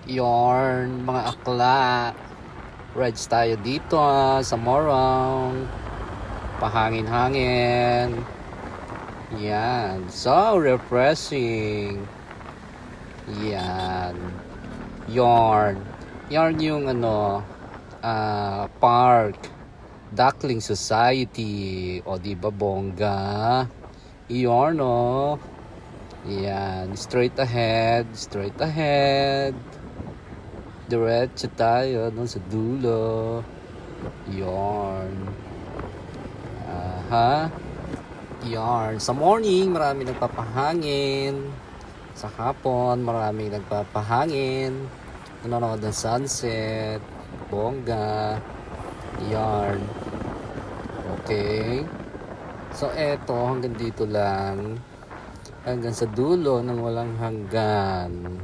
Yorn, mga akla. Rides tayo dito sa Morong. Pahangin-hangin. Yan. So refreshing. Yan. Yorn. Yarn yung park. Duckling Society. O diba bongga? Yorn Yan. Straight ahead. Straight ahead. Diretso tayo dun sa dulo. Yarn. Yarn. Sa morning, marami nagpapahangin. Sa hapon, marami nagpapahangin. Nanonood ng sunset. Bongga. Yarn. Okay. So, eto, hanggang dito lang. Hanggang sa dulo ng walang hanggan.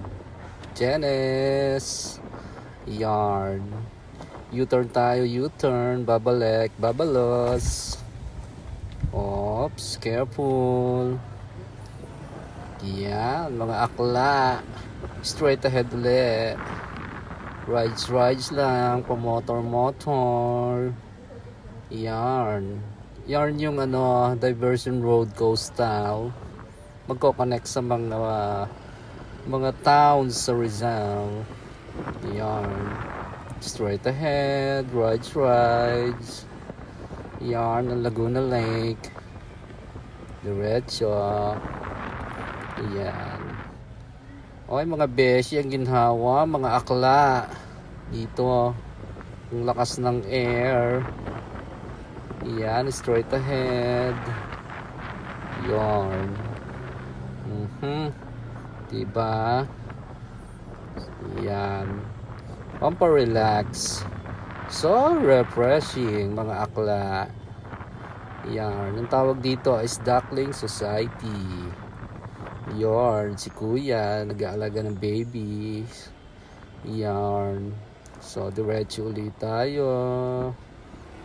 Janice. Yarn. U-turn tayo, U-turn. Babalik, babalos. Oops, careful. Yan, mga akla. Straight ahead ulit. Rides lang. Motor. Yarn. Yarn yung diversion road coastal. Magko-connect sa mga towns sa Rizal. Yarn. Straight ahead. Rides. Yarn ng Laguna Lake. Diretso. Yan. Okay mga beshi, ang ginhawa, mga akla. Dito. Ang lakas ng air. Yan, straight ahead. Yarn. Diba? Yan. Pampa-relax. So refreshing, mga akla. Yan. Ang tawag dito is Duckling Society. Yarn. Si kuya, nag-aalaga ng babies. Yarn. So, diretso ulit tayo.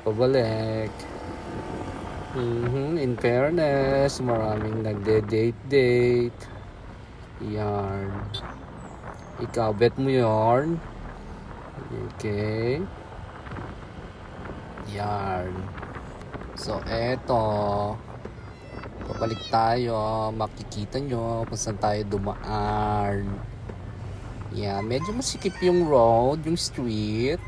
Pabalik. In fairness, maraming nagde-date. Yarn. Ikaw, bet mo yarn. Okay. Yarn. So, eto. Pabalik tayo. Makikita nyo kung saan tayo dumaan. Yan. Medyo masikip yung road, yung street.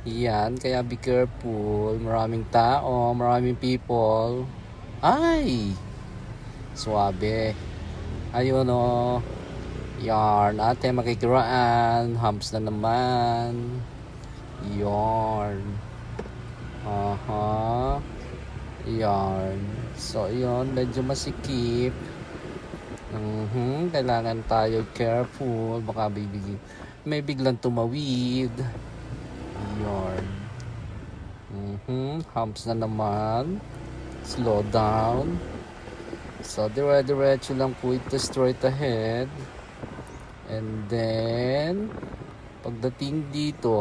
Yan. Kaya be careful. Maraming tao. Maraming people. Ay! Suwabe. Ayun Yarn. Ate, makikiraan. Humps na naman. Yarn. Yarn. So, yun. Medyo masikip. Kailangan tayo careful. Baka may biglang tumawid. Yarn. Humps na naman. Slow down. So, diretso lang po ito straight ahead. And then, pagdating dito,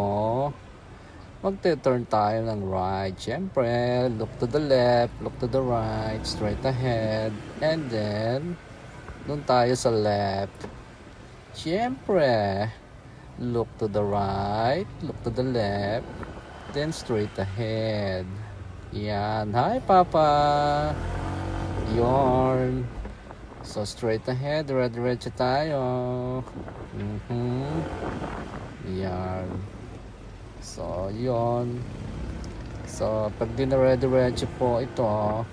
magte-turn tayo ng right. Siyempre, look to the left, look to the right, straight ahead. And then, doon tayo sa left. Siyempre, look to the right, look to the left, then straight ahead. Yan. Hi, Papa. Yarn. So, straight ahead, diretso tayo. Yarn. So, yon. So, pag dinare-diretso po ito,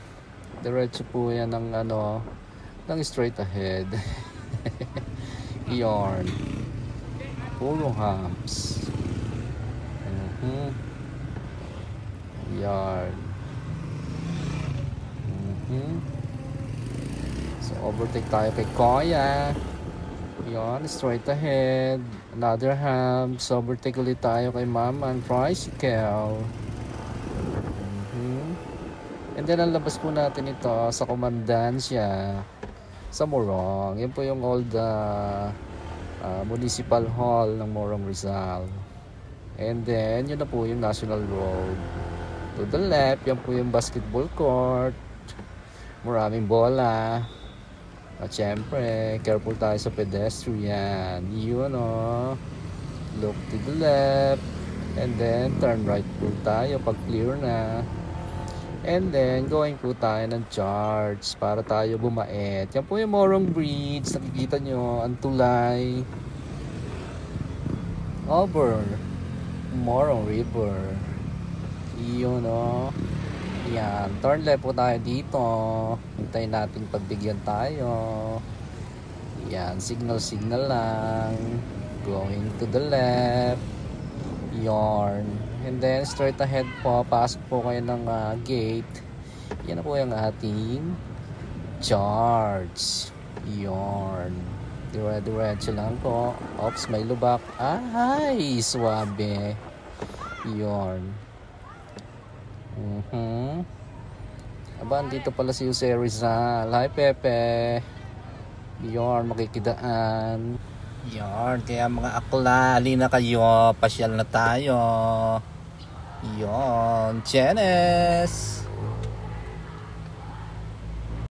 diretso po yan ng ng straight ahead. Yarn. Puro humps. Yarn. So, overtake tayo kay Koya. Yan, straight ahead. Another hump. So, overtake ulit tayo kay Mama and Tricycle. And then, ang labas po natin ito sa Komandansya sa Morong. Yan po yung old Municipal Hall ng Morong Rizal. And then, yun na po yung National Road. To the left, yan po yung basketball court. Maraming bola. At syempre, careful tayo sa pedestrian. Yun o. Look to the left. And then, turn right po tayo pag clear na. And then, going po tayo ng charge para tayo bumait. Yan po yung Morong Bridge. Nakikita nyo, ang tulay. Over Morong River. Yun o. Yan. Turn left po tayo dito. Hintayin natin pagbigyan tayo. Yan. Signal lang. Going to the left. Yarn. And then straight ahead po, pasok po kayo ng gate. Yan na po yung ating charge. Yarn. Diretso lang po. Oops, may lubak. Ay, swabe. Yarn. Aba, dito pala si Jose Rizal. Hi, Pepe. Yarn, makikidaan. Yarn, kaya mga akla, halina kayo, pasyal na tayo. Yarn, Janice.